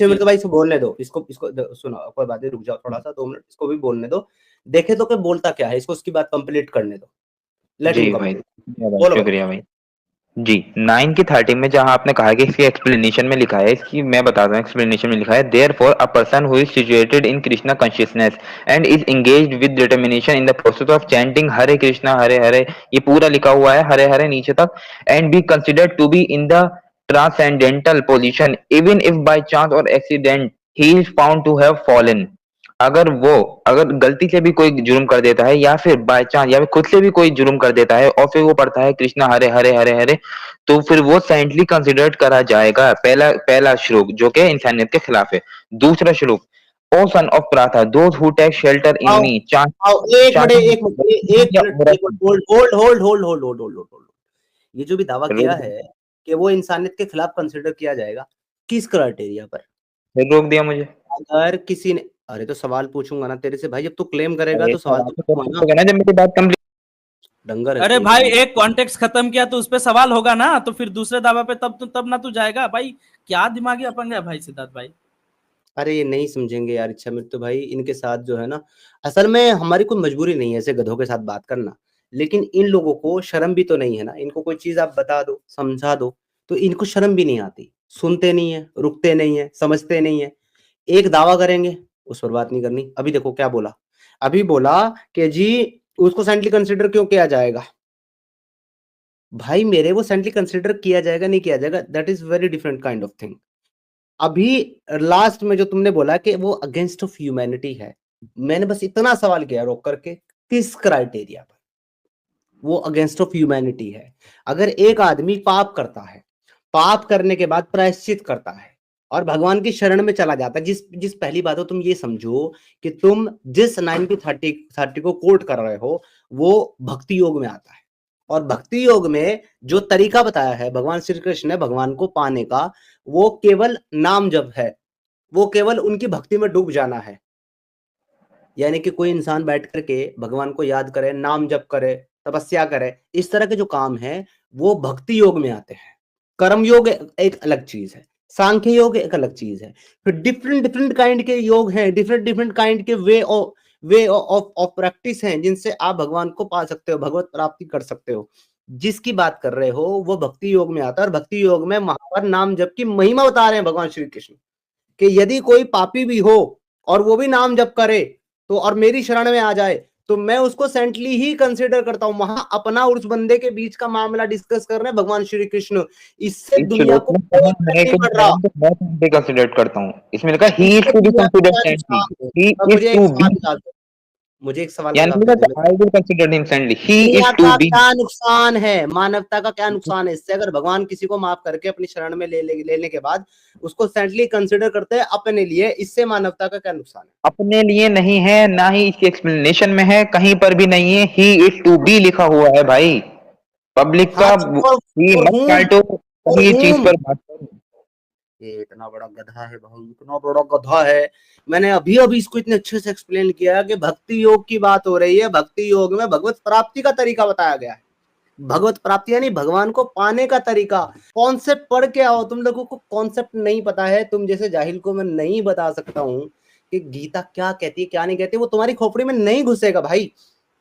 मिनट भाई इसको बोलने दो, इसको इसको सुनो, कोई बात नहीं, रुक जाओ थोड़ा सा 2 मिनट, इसको भी बोलने दो, देखे तो कि बोलता क्या है, इसको उसकी बात कंप्लीट करने दो। लेट जी हिम भाई, कंप्लीट। बोलो भाई। शुक्रिया भाई। जी 9 की 30 में जहां आपने कहा कि इसकी एक्सप्लेनेशन में लिखा है, इसकी मैं बताता हूँ, एक्सप्लेनेशन में लिखा है therefore a person who is situated in Krishna consciousness and is engaged with determination in the process of chanting Hare Krishna Hare Hare, ये पूरा लिखा हुआ है हरे हरे नीचे तक, and be considered to be in the transcendental position even if by chance or accident he is found to have fallen. अगर गलती से भी कोई जुर्म कर देता है या फिर बाय चांस या फिर खुद से भी कोई जुर्म कर देता है और फिर वो पढ़ता है कृष्णा हरे हरे हरे हरे, तो फिर वो सेंटली कंसिडर्ड करा जाएगा। पहला श्लोक जो कि इंसानियत के खिलाफ है। दूसरा श्लोक, O son of Pritha, those who take shelter in आओ मी, चांट आओ एक मिनट एक minute hold hold hold hold hold hold hold hold. ये जो भी दावा किया रोक है कि वो इंसानियत के खिलाफ कंसिडर किया जाएगा, किस क्राइटेरिया पर? दिया मुझे। अगर किसी ने, अरे तो सवाल पूछूंगा ना तेरे से भाई, जब तू क्लेम करेगा अरे तो सर सवाल तो आपको पूछूंगा ना। ना जब मेरी बात कंप्लीट। डंगर है अरे तू भाई एकदम। एक कॉन्टेक्स्ट खत्म किया तो उस पे सवाल होगा ना, तो फिर दूसरे दावा पे तब ना तू जाएगा भाई। क्या दिमागी अपंग है भाई सिद्धार्थ भाई। अरे ये नहीं समझेंगे यार इच्छा मृत्यु भाई, इनके साथ जो है ना, असल में हमारी कोई मजबूरी नहीं है ऐसे गधों के साथ बात करना, लेकिन इन लोगों को शर्म भी तो नहीं है ना, इनको कोई चीज आप बता दो समझा दो तो इनको शर्म भी नहीं आती, सुनते नहीं है, रुकते नहीं है, समझते नहीं है। एक दावा करेंगे उस पर बात नहीं करनी। अभी देखो क्या बोला, अभी बोला कि जी उसको सेंटली कंसिडर क्यों किया जाएगा। भाई मेरे वो सेंटली कंसिडर किया जाएगा नहीं किया जाएगा, that is very different kind of thing. अभी लास्ट में जो तुमने बोला कि वो अगेंस्ट ऑफ ह्यूमैनिटी है, मैंने बस इतना सवाल किया रोक करके, किस क्राइटेरिया पर वो अगेंस्ट ऑफ ह्यूमैनिटी है? अगर एक आदमी पाप करता है, पाप करने के बाद प्रायश्चित करता है और भगवान की शरण में चला जाता है, जिस जिस पहली बात हो तुम ये समझो कि तुम जिस 90-30 को कोट कर रहे हो वो भक्ति योग में आता है, और भक्ति योग में जो तरीका बताया है भगवान श्री कृष्ण ने भगवान को पाने का, वो केवल नाम जप है, वो केवल उनकी भक्ति में डूब जाना है। यानी कि कोई इंसान बैठ करके भगवान को याद करे, नाम जप करे, तपस्या करे, इस तरह के जो काम है वो भक्ति योग में आते हैं। कर्म योग एक अलग चीज है, सांख्य योग एक अलग चीज है, फिर डिफरेंट डिफरेंट काइंड के योग हैं, डिफरेंट डिफरेंट काइंड के वे ऑफ प्रैक्टिस हैं जिनसे आप भगवान को पा सकते हो, भगवत प्राप्ति कर सकते हो। जिसकी बात कर रहे हो वो भक्ति योग में आता है, और भक्ति योग में महावर नाम जप की महिमा बता रहे हैं भगवान श्री कृष्ण कि यदि कोई पापी भी हो और वो भी नाम जप करे तो और मेरी शरण में आ जाए तो मैं उसको सेंटली ही कंसिडर करता हूं। वहां अपना और उस बंदे के बीच का मामला डिस्कस कर रहे हैं भगवान श्री कृष्ण, इससे इस दुनिया श्लोक को में कोई कहीं फर्क है नहीं कि पड़ रहा। मैं सेंटली कंसिडर करता हूँ, इसमें लिखा ही इज इससे टू बी दुनिया को कंसिडर्ड क्या सेंटली, नुकसान है? ही अब इज मुझे एक टू सवाल बी, बता दो, मुझे एक सवाल का यानी जवाब लिखा दे दो। था I will consider him saintly, he दुनिया इज टू का बी। क्या नुकसान है, मानवता का क्या नुकसान है इससे? अगर भगवान किसी को माफ करके अपनी शरण में लेने के बाद उसको सेंटली कंसिडर करते हैं अपने लिए, इससे मानवता का क्या नुकसान है? अपने लिए नहीं है, ना ही इसकी एक्सप्लेनेशन में है, कहीं पर भी नहीं है, ही इज टू बी लिखा हुआ है भाई। पब्लिक हाँ का ही फॉर मत whom? काटो, फॉर सही चीज whom? पर बात करो। ये इतना बड़ा गधा है भाई, इतना बड़ा गधा है। मैंने अभी अभी इसको इतने अच्छे से एक्सप्लेन किया कि भक्ति योग की बात हो रही है, भक्ति योग में भगवत प्राप्ति का तरीका बताया गया है। भगवत प्राप्ति यानी भगवान को पाने का तरीका। कॉन्सेप्ट पढ़ के आओ, तुम लोगों को कॉन्सेप्ट नहीं पता है, तुम जैसे जाहिल को मैं नहीं बता सकता हूँ कि गीता क्या कहती है क्या नहीं कहती, वो तुम्हारी खोपड़ी में नहीं घुसेगा भाई।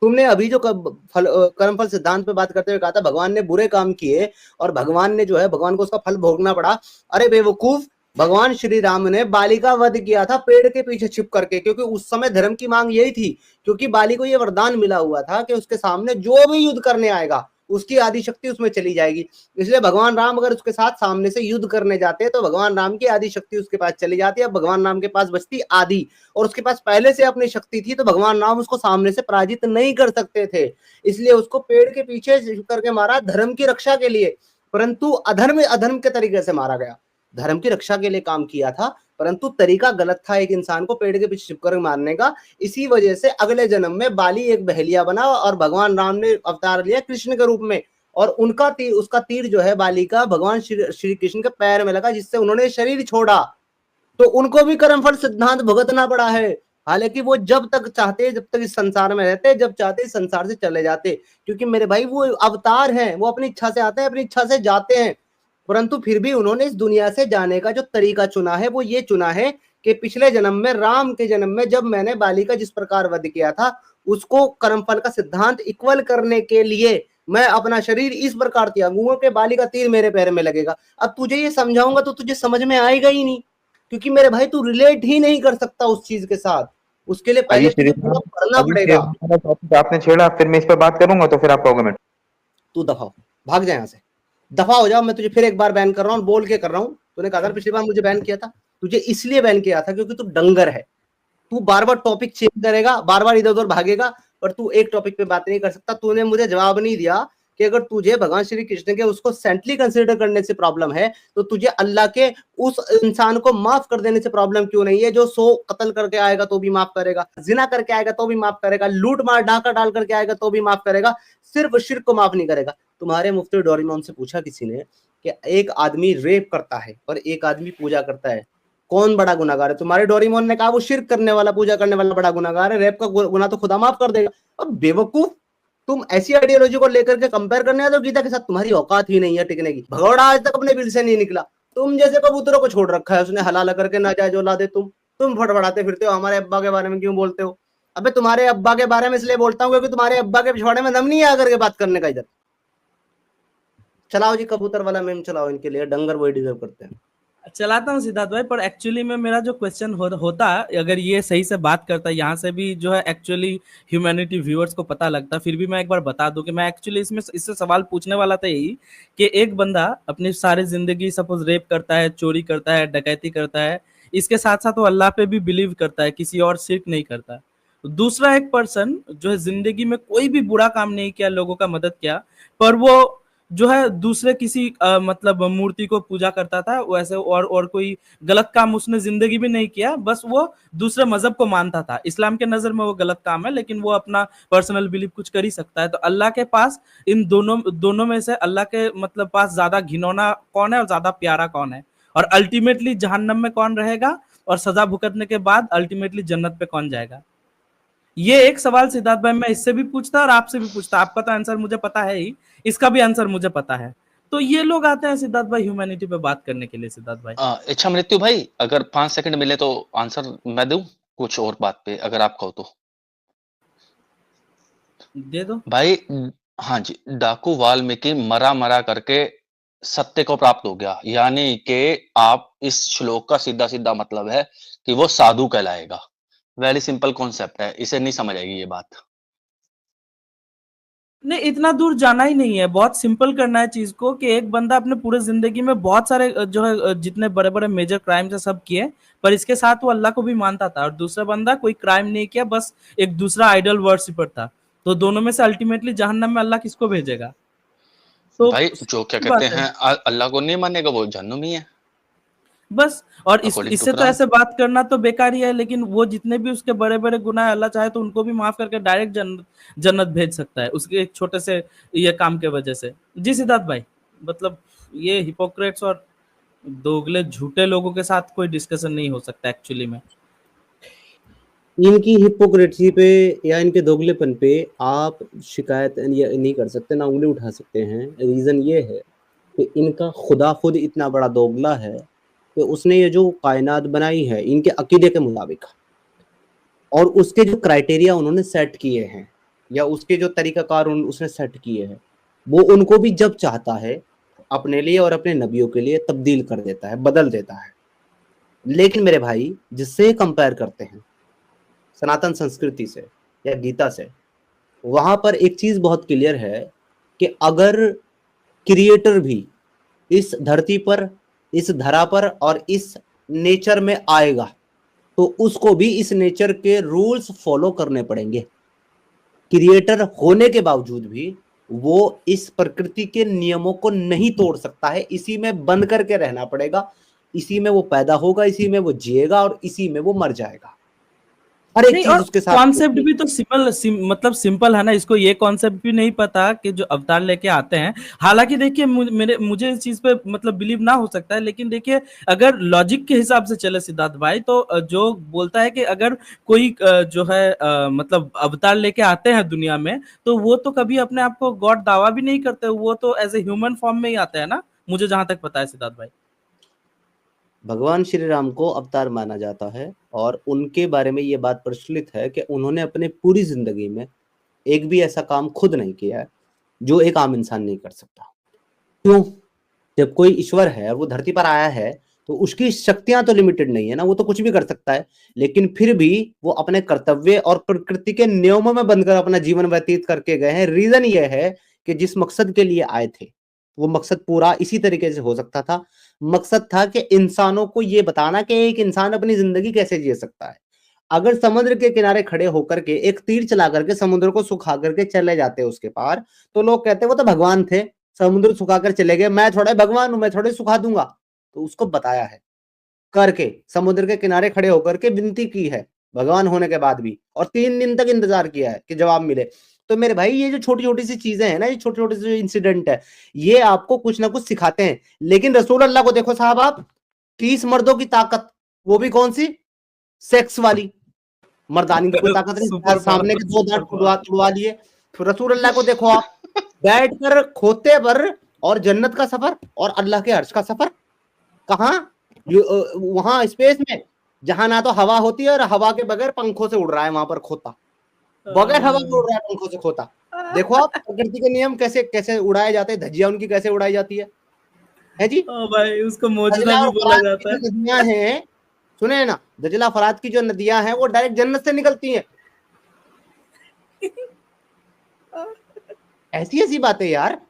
तुमने अभी जो कर्मफल सिद्धांत पे बात करते हुए कहा था भगवान ने बुरे काम किए और भगवान ने जो है भगवान को उसका फल भोगना पड़ा। अरे बेवकूफ, भगवान श्री राम ने बाली का वध किया था पेड़ के पीछे छिप करके, क्योंकि उस समय धर्म की मांग यही थी, क्योंकि बाली को यह वरदान मिला हुआ था कि उसके सामने जो भी युद्ध करने आएगा उसकी आदि शक्ति उसमें चली जाएगी। इसलिए भगवान राम अगर उसके साथ सामने से युद्ध करने जाते हैं तो भगवान राम की आदि शक्ति उसके पास चली जाती है। अब भगवान राम के पास बचती आदि, और उसके पास पहले से अपनी शक्ति थी तो भगवान राम उसको सामने से पराजित नहीं कर सकते थे, इसलिए उसको पेड़ के पीछे करके मारा धर्म की रक्षा के लिए। परंतु अधर्म अधर्म के तरीके से मारा गया, धर्म की रक्षा के लिए काम किया था परंतु तरीका गलत था एक इंसान को पेड़ के पीछे छिपकर मारने का। इसी वजह से अगले जन्म में बाली एक बहेलिया बना और भगवान राम ने अवतार लिया कृष्ण के रूप में, और उनका तीर, उसका तीर जो है बाली का भगवान श्री कृष्ण के पैर में लगा जिससे उन्होंने शरीर छोड़ा। तो उनको भी कर्मफल सिद्धांत भुगतना पड़ा है, हालांकि वो जब तक चाहते जब तक इस संसार में रहते, जब चाहते इस संसार से चले जाते, क्योंकि मेरे भाई वो अवतार हैं, वो अपनी इच्छा से आते हैं अपनी इच्छा से जाते हैं। परंतु फिर भी उन्होंने इस दुनिया से जाने का जो तरीका चुना है वो ये चुना है कि पिछले जन्म में राम के जन्म में जब मैंने बाली का जिस प्रकार वध किया था उसको कर्मफल का सिद्धांत इक्वल करने के लिए मैं अपना शरीर इस प्रकार त्यागूंगा कि बाली का तीर मेरे पैर में लगेगा। अब तुझे ये समझाऊंगा तो तुझे समझ में आएगा ही नहीं, क्योंकि मेरे भाई तू रिलेट ही नहीं कर सकता उस चीज के साथ, उसके लिए पहले तुझे पूरा पढ़ना पड़ेगा। टॉपिक आपने छेड़ा, फिर मैं इस पर बात करूंगा तो फिर आप कहोगे मैं तू दफा हो, भाग जाए यहाँ से, दफा हो जाओ। मैं तुझे फिर एक बार बैन कर रहा हूँ, बोल के कर रहा हूँ। तूने कहा था पिछली बार मुझे बैन किया था, तुझे इसलिए बैन किया था क्योंकि तू डंगर है, तू बार बार टॉपिक चेंज करेगा, बार बार इधर उधर भागेगा, पर तू एक टॉपिक पे बात नहीं कर सकता। तूने मुझे जवाब नहीं दिया कि अगर तुझे भगवान श्री कृष्ण के उसको सेंटली कंसिडर करने से प्रॉब्लम है, तो तुझे अल्लाह के उस इंसान को माफ कर देने से प्रॉब्लम क्यों नहीं है, जो 100 कत्ल करके आएगा तो भी माफ करेगा, जिना करके आएगा तो भी माफ करेगा, लूट मार डाका डाल करके आएगा तो भी माफ करेगा, सिर्फ शिर्क को माफ नहीं करेगा। तुम्हारे मुफ्ती डोरेमोन से पूछा किसी ने कि एक आदमी रेप करता है और एक आदमी पूजा करता है, कौन बड़ा गुनाहगार है? तुम्हारे डोरेमोन ने कहा वो शिर्क करने वाला, पूजा करने वाला बड़ा गुनाहगार है, रेप का गुनाह तो खुदा माफ कर देगा। अब बेवकूफ, तुम ऐसी आइडियोलॉजी को लेकर के कंपेयर करने आते हो गीता के साथ, तुम्हारी औकात ही नहीं है टिकने की। भगोड़ा आज तक अपने बिल से नहीं निकला, तुम जैसे कबूतरों को छोड़ रखा है उसने हलाला करके, ना जाए जो ला दे। तुम फड़फड़ाते फिरते हो, हमारे अब्बा के बारे में क्यों बोलते हो? अबे तुम्हारे अब्बा के बारे में इसलिए बोलता हूँ क्योंकि तुम्हारे अब्बा के पिछवाड़े में दम नहीं है आकर के बात करने का। इधर चलाओ जी कबूतर वाला मेम चलाओ, इनके लिए डंगर वही डिजर्व करते हैं। चलाता हूँ सिद्धार्थ भाई, पर एक्चुअली में मेरा जो क्वेश्चन होता, अगर ये सही से बात करता, यहाँ से भी जो है एक्चुअली ह्यूमैनिटी व्यूअर्स को पता लगता, फिर भी मैं एक बार बता दूं कि मैं एक्चुअली इससे सवाल पूछने वाला था यही कि एक बंदा अपनी सारी जिंदगी सपोज रेप करता है, चोरी करता है, डकैती करता है, इसके साथ साथ वो अल्लाह पे भी बिलीव करता है, किसी और शिर्क नहीं करता। दूसरा एक पर्सन जो है जिंदगी में कोई भी बुरा काम नहीं किया, लोगों का मदद किया, पर वो जो है दूसरे किसी मतलब मूर्ति को पूजा करता था वैसे, और कोई गलत काम उसने जिंदगी में नहीं किया, बस वो दूसरे मजहब को मानता था। इस्लाम के नजर में वो गलत काम है, लेकिन वो अपना पर्सनल बिलीफ कुछ कर ही सकता है। तो अल्लाह के पास इन दोनों में से अल्लाह के मतलब पास ज्यादा घिनौना कौन है और ज्यादा प्यारा कौन है, और अल्टीमेटली जहन्नम में कौन रहेगा, और सजा भुगतने के बाद अल्टीमेटली जन्नत पे कौन जाएगा? ये एक सवाल सिद्धार्थ भाई मैं इससे भी पूछता और आपसे भी पूछता, आपका तो आंसर मुझे पता है ही, इसका भी आंसर मुझे पता है। तो ये लोग आते हैं सिद्धार्थ भाई ह्यूमैनिटी पे बात करने के लिए। सिद्धार्थ भाई अच्छा मृत्यु भाई, अगर 5 सेकंड मिले तो आंसर मैं दूं कुछ और बात पे, अगर आप कहो तो। दे दो भाई हाँ जी, डाकू वाल्मीकि मरा करके सत्य को प्राप्त हो गया, यानी कि आप इस श्लोक का सीधा सीधा मतलब है कि वो साधु कहलाएगा। वेरी सिंपल कॉन्सेप्ट है, इसे नहीं समझ आएगी ये बात। नहीं, इतना दूर जाना ही नहीं है, बहुत सिंपल करना है चीज को कि एक बंदा अपने पूरे जिंदगी में बहुत सारे जो है जितने बड़े बड़े मेजर क्राइम्स है सब किए, पर इसके साथ वो अल्लाह को भी मानता था, और दूसरा बंदा कोई क्राइम नहीं किया, बस एक दूसरा आइडल वर्शिपर था। तो दोनों में से अल्टीमेटली जहन्नम में अल्लाह किसको भेजेगा? तो भाई जो क्या सीधी कहते बात है। हैं अल्लाह को नहीं मानेगा वो जहन्नुमी है, बस, और अकॉर्डिंग टू इससे तो कुरान। ऐसे बात करना तो बेकार ही है, लेकिन वो जितने भी उसके बड़े बड़े गुनाह है, अल्लाह चाहे तो उनको भी माफ करके डायरेक्ट जन्नत भेज सकता है उसके एक छोटे से ये काम के वजह से। जी सिद्धार्थ भाई, मतलब ये हिपोक्रेट्स और दोगले झूठे लोगों के साथ कोई डिस्कशन नहीं हो सकता एक्चुअली में। इनकी हिपोक्रेसी पे या इनके दोगलेपन पे आप शिकायत नहीं कर सकते, ना उंगली उठा सकते हैं। रीजन ये है कि इनका खुदा खुद इतना बड़ा दोगला है कि उसने ये जो कायनात बनाई है इनके अकीदे के मुताबिक, और उसके जो क्राइटेरिया उन्होंने सेट किए हैं या उसके जो तरीकाकार उसने सेट किए हैं, वो उनको भी जब चाहता है अपने लिए और अपने नबियों के लिए तब्दील कर देता है, बदल देता है। लेकिन मेरे भाई, जिससे कंपेयर करते हैं सनातन संस्कृति से या गीता से, वहां पर एक चीज बहुत क्लियर है कि अगर क्रिएटर भी इस धरती पर, इस धरा पर और इस नेचर में आएगा तो उसको भी इस नेचर के रूल्स फॉलो करने पड़ेंगे। क्रिएटर होने के बावजूद भी वो इस प्रकृति के नियमों को नहीं तोड़ सकता है, इसी में बंद करके रहना पड़ेगा। इसी में वो पैदा होगा, इसी में वो जिएगा और इसी में वो मर जाएगा। हर एक नहीं, चीज और उसके साथ कॉन्सेप्ट भी तो मतलब सिंपल है ना, इसको ये कॉन्सेप्ट भी नहीं पता कि जो अवतार लेके आते हैं। हालांकि देखिए मुझे इस चीज पे मतलब बिलीव ना हो सकता है, लेकिन देखिए अगर लॉजिक के हिसाब से चले सिद्धार्थ भाई, तो जो बोलता है कि अगर कोई जो है मतलब अवतार लेके आते हैं दुनिया में, तो वो तो कभी अपने आप को गॉड दावा भी नहीं करते, वो तो एज ए ह्यूमन फॉर्म में ही आते हैं ना, मुझे जहां तक पता है सिद्धार्थ भाई। भगवान श्री राम को अवतार माना जाता है और उनके बारे में ये बात प्रचलित है कि उन्होंने अपने पूरी जिंदगी में एक भी ऐसा काम खुद नहीं किया है जो एक आम इंसान नहीं कर सकता। क्यों? जब कोई ईश्वर है और वो धरती पर आया है तो उसकी शक्तियां तो लिमिटेड नहीं है ना, वो तो कुछ भी कर सकता है, लेकिन फिर भी वो अपने कर्तव्य और प्रकृति के नियमों में बंधकर अपना जीवन व्यतीत करके गए हैं। रीजन ये है कि जिस मकसद के लिए आए थे वो मकसद पूरा इसी तरीके से हो सकता था। मकसद था कि इंसानों को ये बताना कि एक इंसान अपनी जिंदगी कैसे जी सकता है। अगर समुद्र के किनारे खड़े होकर के एक तीर चला करके समुद्र को सुखा करके चले जाते उसके पार, तो लोग कहते वो तो भगवान थे, समुद्र सुखाकर चले गए, मैं थोड़े भगवान हूं, मैं थोड़े सुखा दूंगा। तो उसको बताया है करके, समुद्र के किनारे खड़े होकर के विनती की है भगवान होने के बाद भी, और 3 दिन तक इंतजार किया है कि जवाब मिले। तो मेरे भाई ये जो छोटी-छोटी सी चीजें हैं ना, ये छोटे-छोटे से जो इंसिडेंट है, ये आपको कुछ ना कुछ सिखाते हैं। लेकिन रसूल अल्लाह को देखो साहब आप, 30 मर्दों की ताकत, वो भी कौन सी? सेक्स वाली। मर्दानी की कोई ताकत नहीं, सुपर सामने के 2 दांत पावर। तुड़वा लिए। फिर रसूल अल्लाह को देखो आप, बैठकर खोते पर, और जन्नत का सफर और अल्लाह के अर्श का सफर, कहाँ? वहां स्पेस में, जहां ना तो हवा होती है और हवा के बगैर पंखों से उड़ रहा है वहां पर खोता, बगैर हवा के उड़ रहा है पंखों से खोता। देखो आप प्रकृति के नियम कैसे कैसे उड़ाए जाते हैं, धज्जियां उनकी कैसे उड़ाई जाती है जी। ओ भाई उसको मौजूदा दजला भी और बोला फरात जाता की है। जो नदियां हैं, सुने ना, दजला फरात की जो नदियां हैं वो डायरेक्ट जन्नत से निकलती हैं। ऐसी ऐसी बातें यार।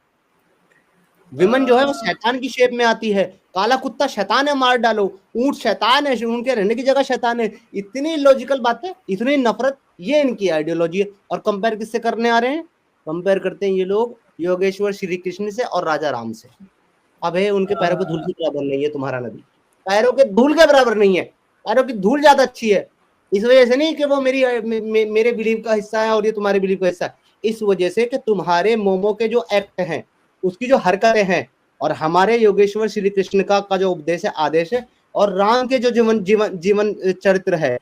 विमन जो है वो शैतान की शेप में आती है, काला कुत्ता शैतान है, मार डालो, ऊंट शैतान है, उनके रहने की जगह शैतान है। इतनी लॉजिकल बातें, इतनी नफरत, ये इनकी आइडियोलॉजी है। और कंपेयर किससे करने आ रहे हैं? कंपेयर करते हैं ये लोग योगेश्वर श्री कृष्ण से और राजा राम से। अबे उनके पैरों के धूल के बराबर नहीं है तुम्हारा नबी, पैरों के धूल के बराबर नहीं है, पैरों की धूल ज्यादा अच्छी है। इस वजह से नहीं कि वो मेरे बिलीव का हिस्सा है और ये तुम्हारे बिलीव का हिस्सा है, इस वजह से कि तुम्हारे मोमो के जो एक्ट हैं, उसकी जो हरकतें हैं, और हमारे योगेश्वर श्री कृष्ण का जो उपदेश है, आदेश है, और राम के जो जीवन चरित्र है,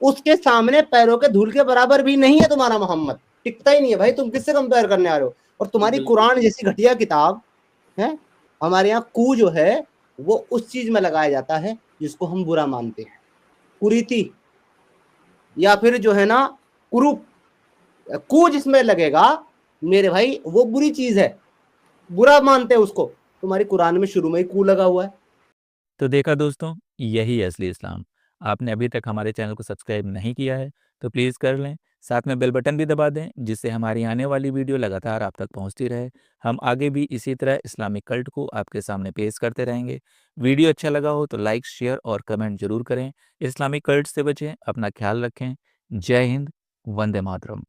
उसके सामने पैरों के धूल के बराबर भी नहीं है तुम्हारा मोहम्मद, टिकता ही नहीं है भाई। तुम किससे कंपेयर करने आ रहे हो? और तुम्हारी कुरान जैसी घटिया किताब है, हमारे यहाँ कू जो है वो उस चीज में लगाया जाता है जिसको हम बुरा मानते हैं, कुरीति, या फिर जो है ना कुरूप, कू जिसमें लगेगा मेरे भाई वो बुरी चीज है, बुरा मानते हैं उसको। तुम्हारी कुरान में शुरू में ही कू लगा हुआ है। तो देखा दोस्तों, यही है असली इस्लाम। आपने अभी तक हमारे चैनल को सब्सक्राइब नहीं किया है तो प्लीज़ कर लें, साथ में बेल बटन भी दबा दें जिससे हमारी आने वाली वीडियो लगातार आप तक पहुंचती रहे। हम आगे भी इसी तरह इस्लामिक कल्ट को आपके सामने पेश करते रहेंगे। वीडियो अच्छा लगा हो तो लाइक, शेयर और कमेंट जरूर करें। इस्लामिक कल्ट से बचें, अपना ख्याल रखें। जय हिंद, वंदे मातरम।